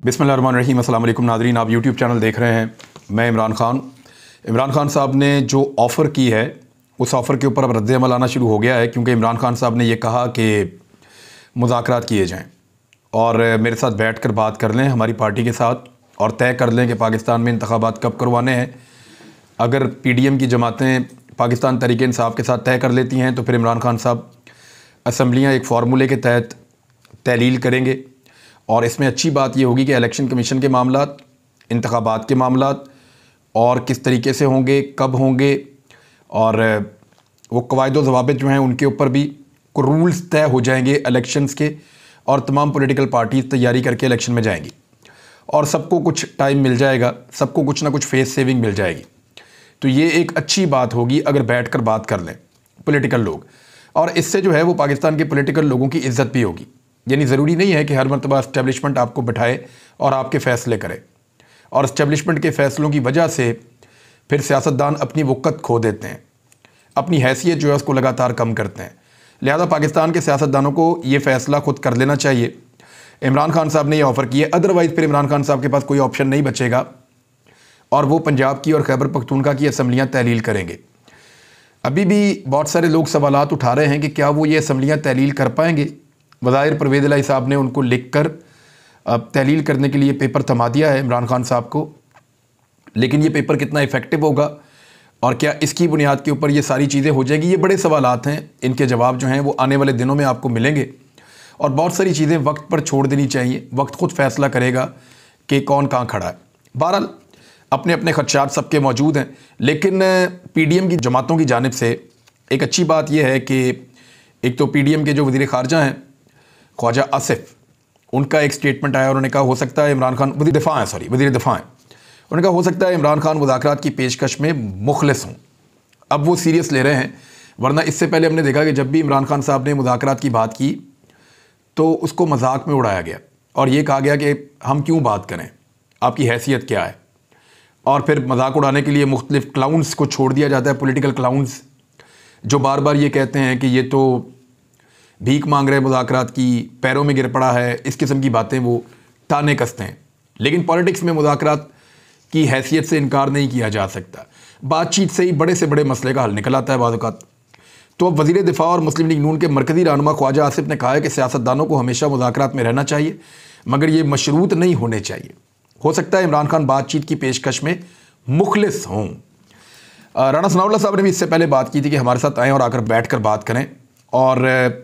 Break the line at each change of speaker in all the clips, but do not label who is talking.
बिस्मिल्लाहिर्रहमानिर्रहीम। अस्सलाम वालेकुम नाज़रीन, आप यूट्यूब चैनल देख रहे हैं। मैं इमरान खान साहब ने जो ऑफ़र की है उस ऑफ़र के ऊपर अब रद्द अमल आना शुरू हो गया है, क्योंकि इमरान खान साहब ने ये कहा कि मुज़ाकरात किए जाएँ और मेरे साथ बैठ कर बात कर लें हमारी पार्टी के साथ और तय कर लें कि पाकिस्तान में इंतखाबात कब करवाने हैं। अगर PDM की जमातें पाकिस्तान तहरीक-ए-इंसाफ के साथ तय कर लेती हैं तो फिर इमरान खान साहब असम्बलियाँ एक फार्मूले के तहत तहलील करेंगे और इसमें अच्छी बात ये होगी कि इलेक्शन कमीशन के मामलात, इंतखाबात के मामलात और किस तरीके से होंगे, कब होंगे और वो कवायद व ज़वाबित जो हैं उनके ऊपर भी रूल्स तय हो जाएंगे इलेक्शंस के, और तमाम पॉलिटिकल पार्टीज़ तैयारी करके इलेक्शन में जाएंगी और सबको कुछ टाइम मिल जाएगा, सबको कुछ ना कुछ फेस सेविंग मिल जाएगी। तो ये एक अच्छी बात होगी अगर बैठ कर बात कर लें पॉलिटिकल लोग, और इससे जो है वो पाकिस्तान के पॉलिटिकल लोगों की इज़्ज़त भी होगी। यानी ज़रूरी नहीं है कि हर मरतबा इस्टेब्लिशमेंट आपको बिठाए और आपके फ़ैसले करे, और इस्टेब्लिशमेंट के फ़ैसलों की वजह से फिर सियासतदान अपनी वक़्त खो देते हैं, अपनी हैसियत जो है उसको लगातार कम करते हैं। लिहाजा पाकिस्तान के सियासतदानों को ये फ़ैसला खुद कर लेना चाहिए। इमरान खान साहब ने ये ऑफ़र किया, अदरवाइज़ फिर इमरान खान साहब के पास कोई ऑप्शन नहीं बचेगा और वो पंजाब की और खैबर पख्तूनख्वा की असम्बलियाँ तहलील करेंगे। अभी भी बहुत सारे लोग सवालात उठा रहे हैं कि क्या वो ये असम्बलियाँ तहलील कर पाएंगे। वज़ाहिर परवेज़ इलाही साहब ने उनको लिख कर तहलील करने के लिए पेपर थमा दिया है इमरान खान साहब को, लेकिन ये पेपर कितना इफ़ेक्टिव होगा और क्या इसकी बुनियाद के ऊपर ये सारी चीज़ें हो जाएंगी, ये बड़े सवालात हैं। इनके जवाब जो हैं वो आने वाले दिनों में आपको मिलेंगे और बहुत सारी चीज़ें वक्त पर छोड़ देनी चाहिए। वक्त खुद फैसला करेगा कि कौन कहाँ खड़ा है। बहरहाल अपने अपने खदशात सबके मौजूद हैं, लेकिन PDM की जमातों की जानिब से एक अच्छी बात यह है कि एक तो PDM के जो वज़ीर ख़ारजा हैं ख्वाजा आसिफ, उनका एक स्टेटमेंट आया, उन्होंने कहा हो सकता है इमरान खान वज़ीर दिफ़ा हैं, उन्होंने कहा हो सकता है इमरान खान मुज़ाकरात की पेशकश में मुखलिस हों। अब वो सीरियस ले रहे हैं, वरना इससे पहले हमने देखा कि जब भी इमरान खान साहब ने मुज़ाकरात की बात की तो उसको मजाक में उड़ाया गया और ये कहा गया कि हम क्यों बात करें, आपकी हैसियत क्या है, और फिर मजाक उड़ाने के लिए मुख्तलिफ क्लाउन्स को छोड़ दिया जाता है, पॉलिटिकल क्लाउन्स जो बार बार ये कहते हैं कि ये तो भीख मांग रहे मुज़ाकरात की, पैरों में गिर पड़ा है, इस किस्म की बातें वो ताने कसते हैं। लेकिन पॉलिटिक्स में मुज़ाकरात की हैसियत से इनकार नहीं किया जा सकता, बातचीत से ही बड़े से बड़े मसले का हल निकल आता है बाज़ औक़ात। तो अब वज़ीर दिफ़ा और मुस्लिम लीग नून के मरकज़ी रहनुमा ख्वाजा आसिफ ने कहा है कि सियासतदानों को हमेशा मुज़ाकरात में रहना चाहिए, मगर ये मशरूत नहीं होने चाहिए। हो सकता है इमरान खान बातचीत की पेशकश में मुखलिस हों। राना सनाउल्लाह साहब ने भी इससे पहले बात की थी कि हमारे साथ आएँ और आकर बैठ कर बात करें, और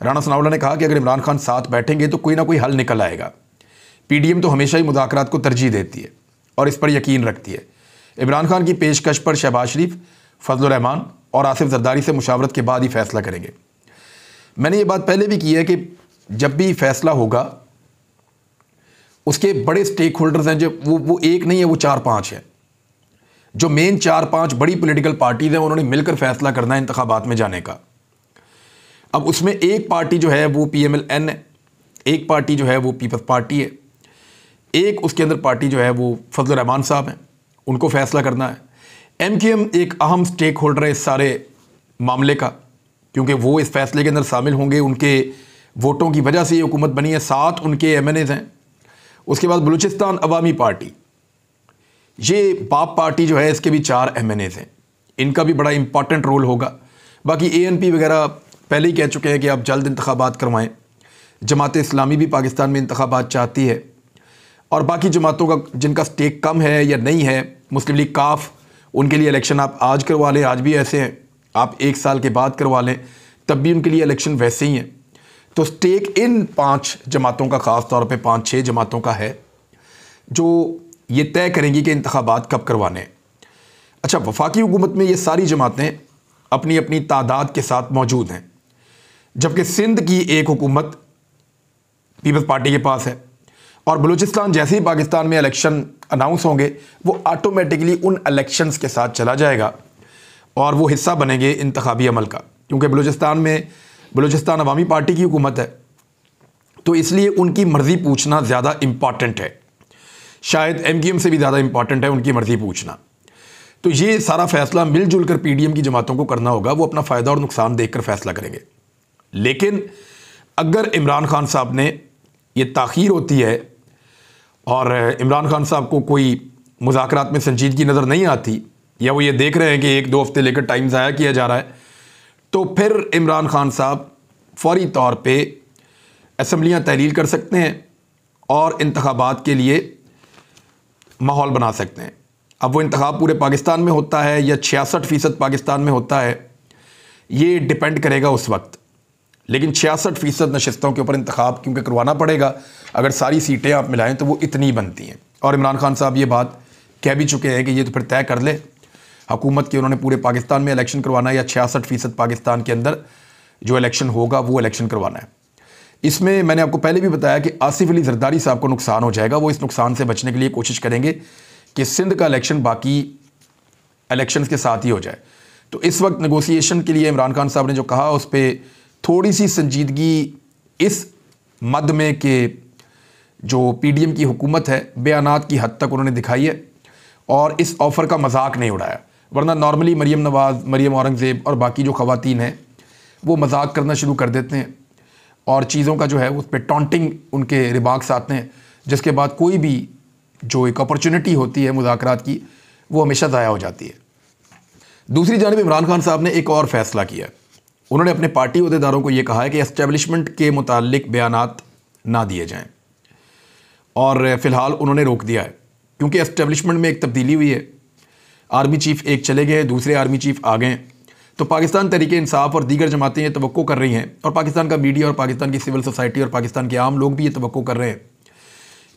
राना सनाउल्लाह ने कहा कि अगर इमरान खान साथ बैठेंगे तो कोई ना कोई हल निकल आएगा। PDM तो हमेशा ही मुज़ाकरात को तरजीह देती है और इस पर यकीन रखती है। इमरान खान की पेशकश पर शहबाज शरीफ, फजल रहमान और आसिफ जरदारी से मुशावरत के बाद ही फैसला करेंगे। मैंने ये बात पहले भी की है कि जब भी फैसला होगा उसके बड़े स्टेक होल्डर्स हैं, जो वो एक नहीं है, वो 4-5 है। जो मेन 4-5 बड़ी पॉलिटिकल पार्टीज़ हैं उन्होंने मिलकर फैसला करना है इंतखाबात में जाने का। अब उसमें एक पार्टी जो है वो PMLN है, एक पार्टी जो है वो पीपल्स पार्टी है, एक उसके अंदर पार्टी जो है वो फजल रहमान साहब हैं, उनको फैसला करना है। MQM एक अहम स्टेक होल्डर है इस सारे मामले का, क्योंकि वो इस फैसले के अंदर शामिल होंगे, उनके वोटों की वजह से ये हुकूमत बनी है, 7 उनके MNAs हैं। उसके बाद बलूचिस्तान अवामी पार्टी, ये बाप पार्टी जो है इसके भी 4 MNAs हैं, इनका भी बड़ा इंपॉर्टेंट रोल होगा। बाकी ANP वगैरह पहले ही कह चुके हैं कि आप जल्द इंतखाबात करवाएं। जमात इस्लामी भी पाकिस्तान में इंतखाबात चाहती है, और बाकी जमातों का जिनका स्टेक कम है या नहीं है, मुस्लिम लीग काफ, उनके लिए इलेक्शन आप आज करवा लें, आज भी ऐसे हैं, आप 1 साल के बाद करवा लें तब भी उनके लिए इलेक्शन वैसे ही हैं। तो स्टेक इन 5 जमातों का, ख़ास तौर पे 5-6 जमातों का है जो ये तय करेंगी कि इंतखाबात कब करवाने हैं। अच्छा, वफाकी हुकूमत में ये सारी जमातें अपनी अपनी तादाद के साथ मौजूद हैं, जबकि सिंध की एक हुकूमत पीपल्स पार्टी के पास है, और बलूचिस्तान जैसे ही पाकिस्तान में इलेक्शन अनाउंस होंगे वो ऑटोमेटिकली उन इलेक्शंस के साथ चला जाएगा और वो हिस्सा बनेंगे इंतखाबी अमल का, क्योंकि बलूचिस्तान अवामी पार्टी की हुकूमत है, तो इसलिए उनकी मर्ज़ी पूछना ज़्यादा इम्पॉर्टेंट है, शायद MQM से भी ज़्यादा इम्पॉर्टेंट है उनकी मर्ज़ी पूछना। तो ये सारा फ़ैसला मिलजुल कर PDM की जमातों को करना होगा, वो अपना फ़ायदा और नुकसान देख कर फैसला करेंगे। लेकिन अगर इमरान खान साहब ने ये ताख़ीर होती है और इमरान खान साहब को कोई मुज़ाकरात में संजीदगी नज़र नहीं आती, या वो ये देख रहे हैं कि 1-2 हफ्ते लेकर टाइम ज़ाया किया जा रहा है, तो फिर इमरान खान साहब फौरी तौर पे असम्बलियाँ तहलील कर सकते हैं और इंतखाबात के लिए माहौल बना सकते हैं। अब वो इंतखाब पूरे पाकिस्तान में होता है या 66% पाकिस्तान में होता है, ये डिपेंड करेगा उस वक्त। लेकिन 66% नशिस्तों के ऊपर इंतखाब क्योंकि करवाना पड़ेगा, अगर सारी सीटें आप मिलाएं तो वो इतनी बनती हैं। और इमरान खान साहब ये बात कह भी चुके हैं कि ये तो फिर तय कर ले हुकूमत की, उन्होंने पूरे पाकिस्तान में इलेक्शन करवाना है या 66% पाकिस्तान के अंदर जो इलेक्शन होगा वो इलेक्शन करवाना है। इसमें मैंने आपको पहले भी बताया कि आसिफ अली जरदारी साहब को नुकसान हो जाएगा। वो इस नुकसान से बचने के लिए कोशिश करेंगे कि सिंध का इलेक्शन बाकी इलेक्शंस के साथ ही हो जाए। तो इस वक्त नेगोशिएशन के लिए इमरान खान साहब ने जो कहा उस पर थोड़ी सी संजीदगी इस मद में कि जो PDM की हुकूमत है बयानात की हद तक उन्होंने दिखाई है और इस ऑफ़र का मजाक नहीं उड़ाया। वरना नॉर्मली मरीम नवाज़, मरीम औरंगज़ेब और बाकी जो ख़वातीन हैं वो मजाक करना शुरू कर देते हैं और चीज़ों का जो है उस पर टॉन्टिंग उनके रिमार्क्स आते हैं, जिसके बाद कोई भी जो एक अपॉर्चुनिटी होती है मुज़ाकरात की वो हमेशा ज़ाया हो जाती है। दूसरी जानिब इमरान खान साहब ने एक और फ़ैसला किया। उन्होंने अपने पार्टी अहदेदारों को ये कहा है कि एस्टेब्लिशमेंट के मुताल्लिक बयानात ना दिए जाएं और फ़िलहाल उन्होंने रोक दिया है क्योंकि एस्टेब्लिशमेंट में एक तब्दीली हुई है। आर्मी चीफ़ एक चले गए, दूसरे आर्मी चीफ़ आ गए। तो पाकिस्तान तहरीक इंसाफ और दीगर जमातें ये तवक्को कर रही हैं और पाकिस्तान का मीडिया और पाकिस्तान की सिविल सोसाइटी और पाकिस्तान के आम लोग भी ये तवक्को कर रहे हैं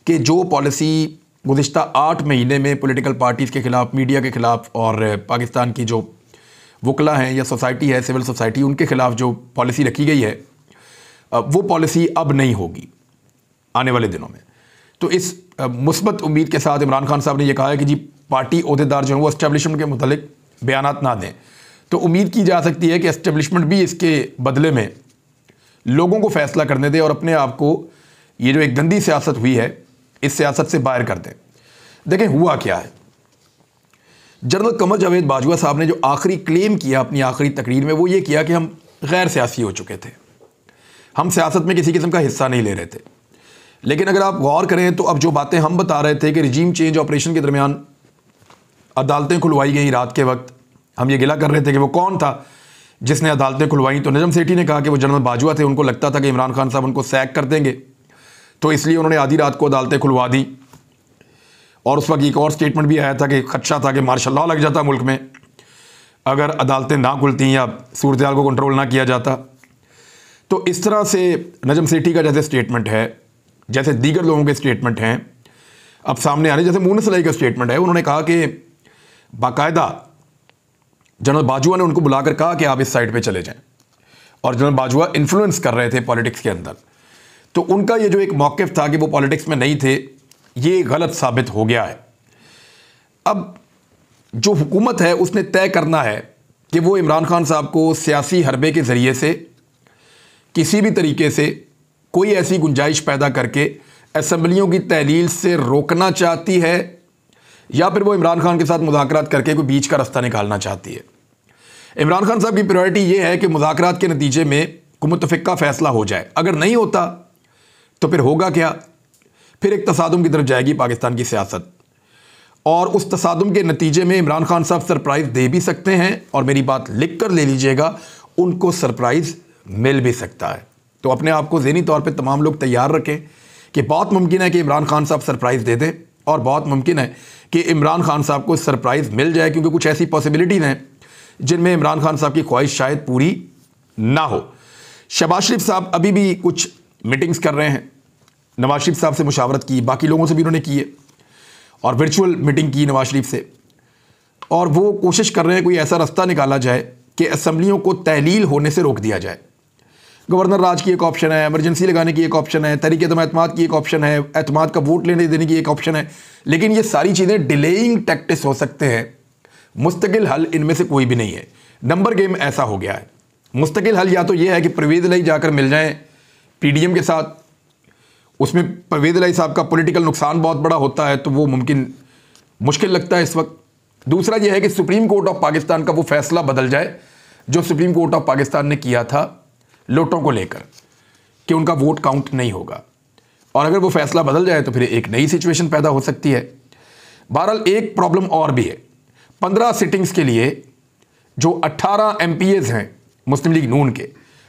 कि जो पॉलिसी गुज़िश्ता 8 महीने में पॉलिटिकल पार्टीज़ के ख़िलाफ़, मीडिया के ख़िलाफ़ और पाकिस्तान की जो वकला हैं या सोसाइटी है, सिविल सोसाइटी, उनके ख़िलाफ़ जो पॉलिसी रखी गई है वो पॉलिसी अब नहीं होगी आने वाले दिनों में। तो इस मुस्बत उम्मीद के साथ इमरान खान साहब ने यह कहा है कि जी पार्टी अहदेदार जो हैं वो एस्टेब्लिशमेंट के मुतालिक बयानात ना दें। तो उम्मीद की जा सकती है कि एस्टेब्लिशमेंट भी इसके बदले में लोगों को फ़ैसला करने दे और अपने आप को ये जो एक गंदी सियासत हुई है इस सियासत से बाहर कर दें। देखें हुआ क्या है। जनरल कमर जावेद बाजवा साहब ने जो आखिरी क्लेम किया अपनी आखिरी तकरीर में वो ये किया कि हम गैर सियासी हो चुके थे, हम सियासत में किसी किस्म का हिस्सा नहीं ले रहे थे। लेकिन अगर आप गौर करें तो अब जो बातें हम बता रहे थे कि रिजीम चेंज ऑपरेशन के दरमियान अदालतें खुलवाई गई रात के वक्त, हम ये गिला कर रहे थे कि वो कौन था जिसने अदालतें खुलवाई। तो नजम सेठी ने कहा कि वो जनरल बाजवा थे, उनको लगता था कि इमरान खान साहब उनको सैक कर देंगे तो इसलिए उन्होंने आधी रात को अदालतें खुलवा दी। और उस वक्त एक और स्टेटमेंट भी आया था कि खदशा था कि मार्शल लॉ लग जाता मुल्क में अगर अदालतें ना खुलती या सूरत हाल को कंट्रोल ना किया जाता। तो इस तरह से नजम सेठी का जैसे स्टेटमेंट है, जैसे दीगर लोगों के स्टेटमेंट हैं अब सामने आ रहे, जैसे मून सलाई का स्टेटमेंट है, उन्होंने कहा कि बाकायदा जनरल बाजवा ने उनको बुलाकर कहा कि आप इस साइड पे चले जाएं और जनरल बाजवा इन्फ्लुएंस कर रहे थे पॉलिटिक्स के अंदर। तो उनका ये जो एक मौक़िफ़ था कि वो पॉलिटिक्स में नहीं थे, ये गलत साबित हो गया है। अब जो हुकूमत है उसने तय करना है कि वो इमरान खान साहब को सियासी हरबे के ज़रिए से किसी भी तरीके से कोई ऐसी गुंजाइश पैदा करके असम्बलियों की तहलील से रोकना चाहती है या फिर वो इमरान खान के साथ मुज़ाकरात करके कोई बीच का रास्ता निकालना चाहती है। इमरान खान साहब की प्रायोरिटी ये है कि मुज़ाकरात के नतीजे में कोई मुत्तफ़िक़ा फ़ैसला हो जाए। अगर नहीं होता तो फिर होगा क्या, फिर एक तसादुम की तरफ जाएगी पाकिस्तान की सियासत और उस तसादुम के नतीजे में इमरान खान साहब सरप्राइज़ दे भी सकते हैं और मेरी बात लिख कर ले लीजिएगा, उनको सरप्राइज़ मिल भी सकता है। तो अपने आप को ज़हनी तौर पे तमाम लोग तैयार रखें कि बहुत मुमकिन है कि इमरान खान साहब सरप्राइज़ दे दें और बहुत मुमकिन है कि इमरान खान साहब को सरप्राइज़ मिल जाए, क्योंकि कुछ ऐसी पॉसिबिलिटीज़ हैं जिनमें इमरान खान साहब की ख्वाहिश शायद पूरी ना हो। शहबाज शरीफ साहब अभी भी कुछ मीटिंग्स कर रहे हैं, नवाज शरीफ साहब से मुशावरत की, बाकी लोगों से भी उन्होंने की है और वर्चुअल मीटिंग की नवाज शरीफ से, और वो कोशिश कर रहे हैं कोई ऐसा रास्ता निकाला जाए कि असम्बलियों को तहलील होने से रोक दिया जाए। गवर्नर राज की एक ऑप्शन है, इमरजेंसी लगाने की एक ऑप्शन है, तहरीक-ए-दम एतमाद की एक ऑप्शन है, एतमाद का वोट लेने देने की एक ऑप्शन है, लेकिन ये सारी चीज़ें डिलेइंग टैक्टिक्स हो सकते हैं, मुस्तकिल हल इनमें से कोई भी नहीं है। नंबर गेम ऐसा हो गया है। मुस्तकिल हल या तो ये है कि परवेज़ इलाही जाकर मिल जाएं PDM के साथ, उसमें परवेज़ इलाही साहब का पॉलिटिकल नुकसान बहुत बड़ा होता है तो वो मुश्किल लगता है इस वक्त। दूसरा यह है कि सुप्रीम कोर्ट ऑफ पाकिस्तान का वो फैसला बदल जाए जो सुप्रीम कोर्ट ऑफ पाकिस्तान ने किया था लोटों को लेकर कि उनका वोट काउंट नहीं होगा। और अगर वो फैसला बदल जाए तो फिर एक नई सिचुएशन पैदा हो सकती है। बहरहाल एक प्रॉब्लम और भी है, 15 सिटिंग्स के लिए जो 18 MPAs हैं मुस्लिम लीग नून के,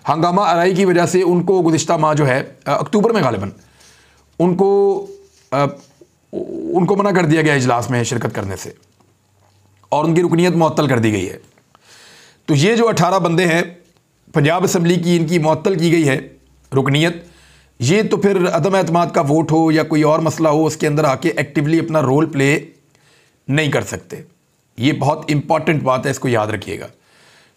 हंगामा आराई की वजह से उनको गुज़िश्ता माह जो है अक्टूबर में गालिबन उनको मना कर दिया गया इजलास में शिरकत करने से और उनकी रुकनीत मुअत्तल कर दी गई है। तो ये जो 18 बंदे हैं पंजाब असम्बली की, इनकी मुअत्तल की गई है रुकनीत। ये तो फिर अदम एतमाद का वोट हो या कोई और मसला हो, उसके अंदर आके एक्टिवली अपना रोल प्ले नहीं कर सकते। ये बहुत इंपॉर्टेंट बात है, इसको याद रखिएगा।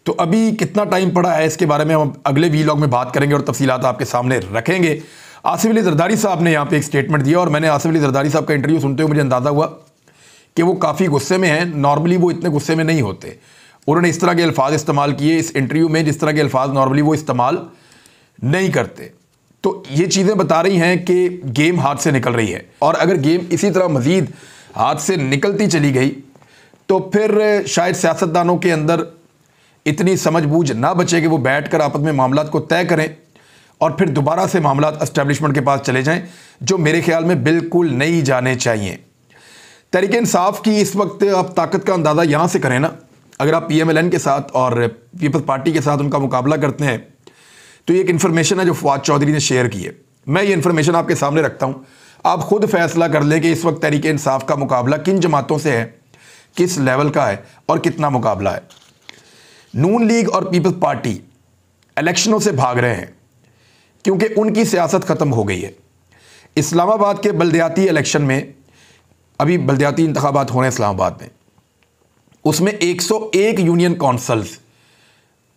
तो अभी कितना टाइम पड़ा है इसके बारे में हम अगले वीलॉग में बात करेंगे और तफसीलात आपके सामने रखेंगे। आसिफ अली जरदारी साहब ने यहाँ पे एक स्टेटमेंट दिया और मैंने आसिफ अली जरदारी साहब का इंटरव्यू सुनते हुए मुझे अंदाज़ा हुआ कि वो काफ़ी गुस्से में हैं। नॉर्मली वो इतने गुस्से में नहीं होते। उन्होंने इस तरह के अल्फाज इस्तेमाल किए इस इंटरव्यू में जिस तरह के अल्फाज नॉर्मली वो इस्तेमाल नहीं करते। तो ये चीज़ें बता रही हैं कि गेम हाथ से निकल रही है और अगर गेम इसी तरह मज़ीद हाथ से निकलती चली गई तो फिर शायद सियासतदानों के अंदर इतनी समझबूझ ना बचे कि वो बैठकर आपस में मामलात को तय करें और फिर दोबारा से मामलात एस्टेब्लिशमेंट के पास चले जाएं, जो मेरे ख्याल में बिल्कुल नहीं जाने चाहिए। तहरीक इंसाफ की इस वक्त आप ताकत का अंदाज़ा यहाँ से करें ना, अगर आप PMLN के साथ और पीपल्स पार्टी के साथ उनका मुकाबला करते हैं तो ये एक इन्फॉर्मेशन है जो फवाद चौधरी ने शेयर की है। मैं ये इन्फॉर्मेशन आपके सामने रखता हूँ, आप खुद फैसला कर लें कि इस वक्त तहरीक इंसाफ का मुकाबला किन जमातों से है, किस लेवल का है और कितना मुकाबला है। नून लीग और पीपल्स पार्टी इलेक्शनों से भाग रहे हैं क्योंकि उनकी सियासत ख़त्म हो गई है। इस्लामाबाद के बल्दियाती इलेक्शन में, अभी बल्दियाती इंतखाबात हो रहे हैं इस्लामाबाद में, उसमें 101 यूनियन कौंसल्स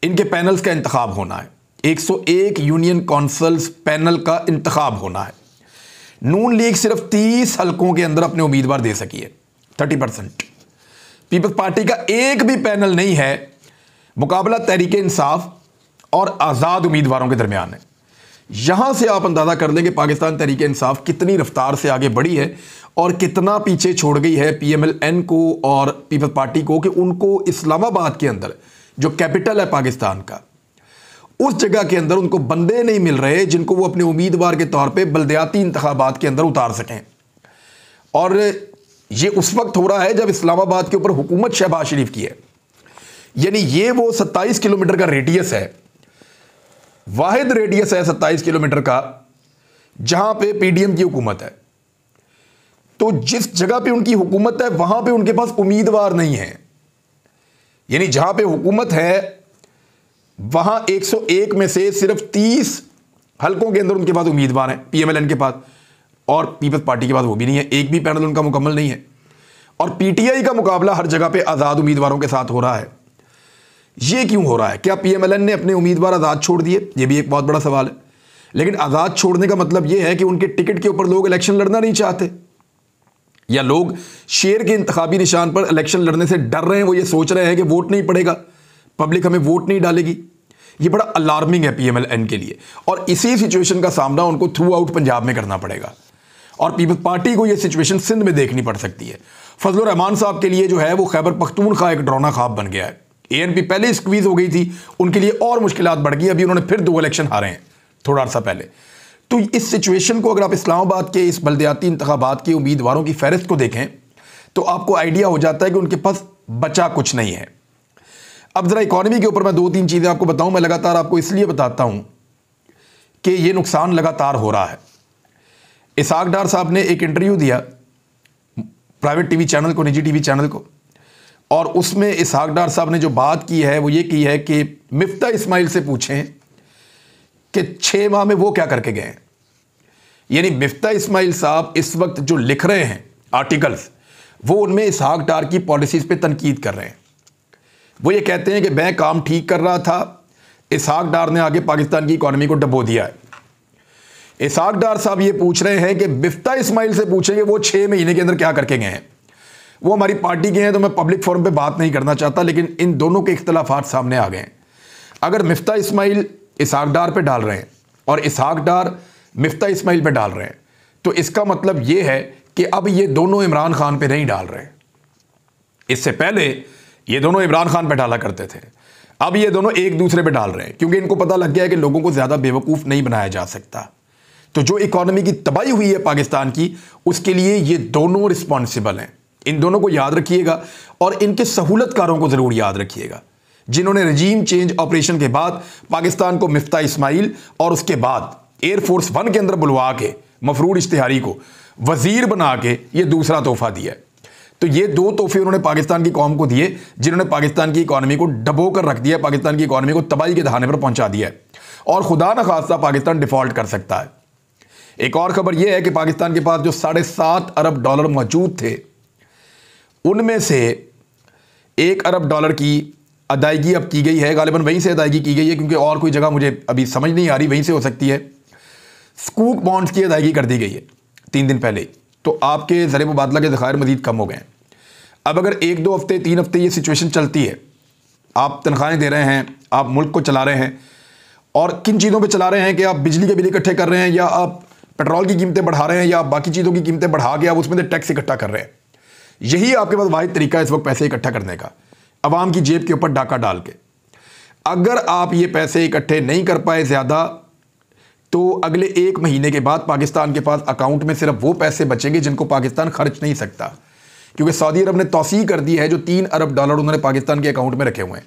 इनके पैनल्स का इंतखाब होना है। 101 यूनियन कौंसल्स पैनल का इंतखाब होना है। नून लीग सिर्फ 30 हलकों के अंदर अपने उम्मीदवार दे सकी है, 30%। पीपल्स पार्टी का एक भी पैनल नहीं है। मुकाबला तहरीक इंसाफ और आज़ाद उम्मीदवारों के दरमियान है। यहां से आप अंदाज़ा कर लें कि पाकिस्तान तहरीक इंसाफ कितनी रफ्तार से आगे बढ़ी है और कितना पीछे छोड़ गई है PMLN को और पीपल्स पार्टी को कि उनको इस्लामाबाद के अंदर, जो कैपिटल है पाकिस्तान का, उस जगह के अंदर उनको बंदे नहीं मिल रहे जिनको वो अपने उम्मीदवार के तौर पे बल्दियाती इंतखाबात के अंदर उतार सकें। और ये उस वक्त हो रहा है जब इस्लामाबाद के ऊपर हुकूमत शहबाज शरीफ की है। यानी ये वो 27 किलोमीटर का रेडियस है, वाहिद रेडियस है 27 किलोमीटर का, जहां पे PDM की हुकूमत है। तो जिस जगह पे उनकी हुकूमत है वहां पे उनके पास उम्मीदवार नहीं है। यानी जहां पे हुकूमत है वहां 101 में से सिर्फ 30 हलकों के अंदर उनके पास उम्मीदवार हैं PMLN के पास, और पीपल्स पार्टी के पास वो भी नहीं है, एक भी पैनल उनका मुकम्मल नहीं है। और PTI का मुकाबला हर जगह पे आज़ाद उम्मीदवारों के साथ हो रहा है। ये क्यों हो रहा है? क्या PMLN ने अपने उम्मीदवार आज़ाद छोड़ दिए? ये भी एक बहुत बड़ा सवाल है। लेकिन आज़ाद छोड़ने का मतलब ये है कि उनके टिकट के ऊपर लोग इलेक्शन लड़ना नहीं चाहते, या लोग शेर के इंतखाबी निशान पर इलेक्शन लड़ने से डर रहे हैं। वो ये सोच रहे हैं कि वोट नहीं पड़ेगा, पब्लिक हमें वोट नहीं डालेगी। ये बड़ा अलार्मिंग है PMLN के लिए, और इसी सिचुएशन का सामना उनको थ्रू आउट पंजाब में करना पड़ेगा। और पीपल्स पार्टी को ये सिचुएशन सिंध में देखनी पड़ सकती है। फजलुर रहमान साहब के लिए जो है वो खैबर पख्तूनख्वा एक डरौना ख्वाब बन गया है। ANP पहले ही स्क्वीज हो गई थी, उनके लिए और मुश्किलात बढ़ गई। अभी उन्होंने फिर 2 इलेक्शन हारे हैं थोड़ा अर्सा पहले। तो इस सिचुएशन को अगर आप इस्लामाबाद के इस बल्दियाती इंतखाबात के उम्मीदवारों की फहरिस्त को देखें तो आपको आइडिया हो जाता है कि उनके पास बचा कुछ नहीं है। अब जरा इकॉनमी के ऊपर मैं 2-3 चीज़ें आपको बताऊं। मैं लगातार आपको इसलिए बताता हूं कि ये नुकसान लगातार हो रहा है। इसहाक डार साहब ने एक इंटरव्यू दिया प्राइवेट टीवी चैनल को, निजी टीवी चैनल को, और उसमें इसहाक डार साहब ने जो बात की है वो ये की है कि मिफ्ता इस्माइल से पूछें कि 6 माह में वो क्या करके गए हैं। यानी मिफ्ता इस्माइल साहब इस वक्त जो लिख रहे हैं आर्टिकल्स, वो उनमें इसहाक डार की पॉलिसीज़ पे तनकीद कर रहे हैं। वो ये कहते हैं कि मैं काम ठीक कर रहा था, इसहाक डार ने आगे पाकिस्तान की इकॉनमी को डबो दिया है। इसहाक डार साहब ये पूछ रहे हैं कि मिफ्ता इस्माइल से पूछेंगे वो 6 महीने के अंदर क्या करके गए हैं। वो हमारी पार्टी के हैं तो मैं पब्लिक फोरम पे बात नहीं करना चाहता, लेकिन इन दोनों के इख्तलाफात सामने आ गए हैं। अगर मिफ्ता इस्माइल इसहाक डार पे डाल रहे हैं और इसहाक डार मिफ्ता इस्माइल पे डाल रहे हैं, तो इसका मतलब ये है कि अब ये दोनों इमरान खान पे नहीं डाल रहे हैं। इससे पहले ये दोनों इमरान खान पे डाला करते थे, अब ये दोनों एक दूसरे पे डाल रहे हैं, क्योंकि इनको पता लग गया है कि लोगों को ज़्यादा बेवकूफ़ नहीं बनाया जा सकता। तो जो इकोनॉमी की तबाही हुई है पाकिस्तान की, उसके लिए ये दोनों रिस्पॉन्सिबल हैं। इन दोनों को याद रखिएगा और इनके सहूलतकारों को ज़रूर याद रखिएगा, जिन्होंने रजीम चेंज ऑपरेशन के बाद पाकिस्तान को मिफ्ता इस्माइल और उसके बाद एयरफोर्स 1 के अंदर बुलवा के मफरूर इश्तिहारी को वजीर बना के ये दूसरा तोहफा दिया है। तो ये दो तोहफे उन्होंने पाकिस्तान की कौम को दिए, जिन्होंने पाकिस्तान की इकोनॉमी को डबो कर रख दिया, पाकिस्तान की इकोनॉमी को तबाही के दहाने पर पहुंचा दिया है और खुदा न खास्ता पाकिस्तान डिफॉल्ट कर सकता है। एक और खबर यह है कि पाकिस्तान के पास जो $7.5 अरब मौजूद थे, उनमें से $1 अरब की अदायगी अब की गई है। गालिबन वहीं से अदायगी की गई है, क्योंकि और कोई जगह मुझे अभी समझ नहीं आ रही, वहीं से हो सकती है। स्कूक बॉन्ड्स की अदायगी कर दी गई है 3 दिन पहले, तो आपके ज़र मुबादला के ज़खायर मज़ीद कम हो गए हैं। अब अगर 1-2 हफ्ते 3 हफ्ते ये सिचुएशन चलती है, आप तनख्वाहें दे रहे हैं, आप मुल्क को चला रहे हैं, और किन चीज़ों पे चला रहे हैं कि आप बिजली के बिल इकट्ठे कर रहे हैं, या आप पेट्रोल की कीमतें बढ़ा रहे हैं, या आप बाकी चीज़ों की कीमतें बढ़ा के आप उसमें से टैक्स इकट्ठा कर रहे हैं। यही आपके पास वाहिद तरीका है इस वक्त पैसे इकट्ठा करने का, अवाम की जेब के ऊपर डाका डाल के। अगर आप ये पैसे इकट्ठे नहीं कर पाए ज़्यादा, तो अगले 1 महीने के बाद पाकिस्तान के पास अकाउंट में सिर्फ वो पैसे बचेंगे जिनको पाकिस्तान खर्च नहीं सकता, क्योंकि सऊदी अरब ने तौसीह कर दी है, जो $3 अरब उन्होंने पाकिस्तान के अकाउंट में रखे हुए हैं,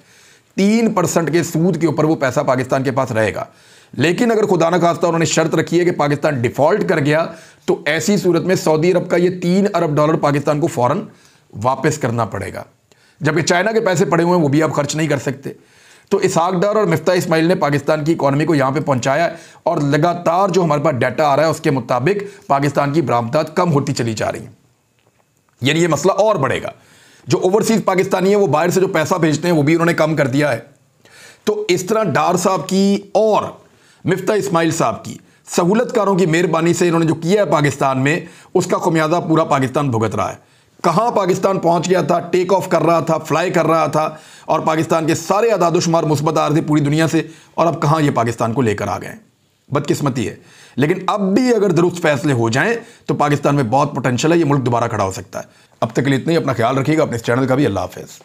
3% के सूद के ऊपर वो पैसा पाकिस्तान के पास रहेगा। लेकिन अगर खुदा न खास्ता उन्होंने शर्त रखी है कि पाकिस्तान डिफॉल्ट कर गया, तो ऐसी सूरत में सऊदी अरब का ये $3 अरब पाकिस्तान को फौरन वापस करना पड़ेगा, जबकि चाइना के पैसे पड़े हुए हैं, वो भी आप खर्च नहीं कर सकते। तो इसहाक डार और मिफ्ता इस्माइल ने पाकिस्तान की इकोनॉमी को यहाँ पे पहुँचाया है, और लगातार जो हमारे पास डाटा आ रहा है उसके मुताबिक पाकिस्तान की बरामदात कम होती चली जा रही है, यानी ये मसला और बढ़ेगा। जो ओवरसीज पाकिस्तानी है, वो बाहर से जो पैसा भेजते हैं, वो भी उन्होंने कम कर दिया है। तो इस तरह डार साहब की और मिफ्ता इस्माइल साहब की सहूलतकारों की मेहरबानी से इन्होंने जो किया है पाकिस्तान में, उसका खुमियाजा पूरा पाकिस्तान भुगत रहा है। कहाँ पाकिस्तान पहुंच गया था, टेक ऑफ कर रहा था, फ्लाई कर रहा था, और पाकिस्तान के सारे आदादोशुमार मुस्बत आ रहे थे पूरी दुनिया से, और अब कहाँ ये पाकिस्तान को लेकर आ गए हैं। बदकिस्मती है, लेकिन अब भी अगर दुरुस्त फैसले हो जाएं तो पाकिस्तान में बहुत पोटेंशियल है, ये मुल्क दोबारा खड़ा हो सकता है। अब तक के लिए इतना ही। अपना ख्याल रखिएगा, अपने इस चैनल का भी। अल्लाह हाफ़िज़।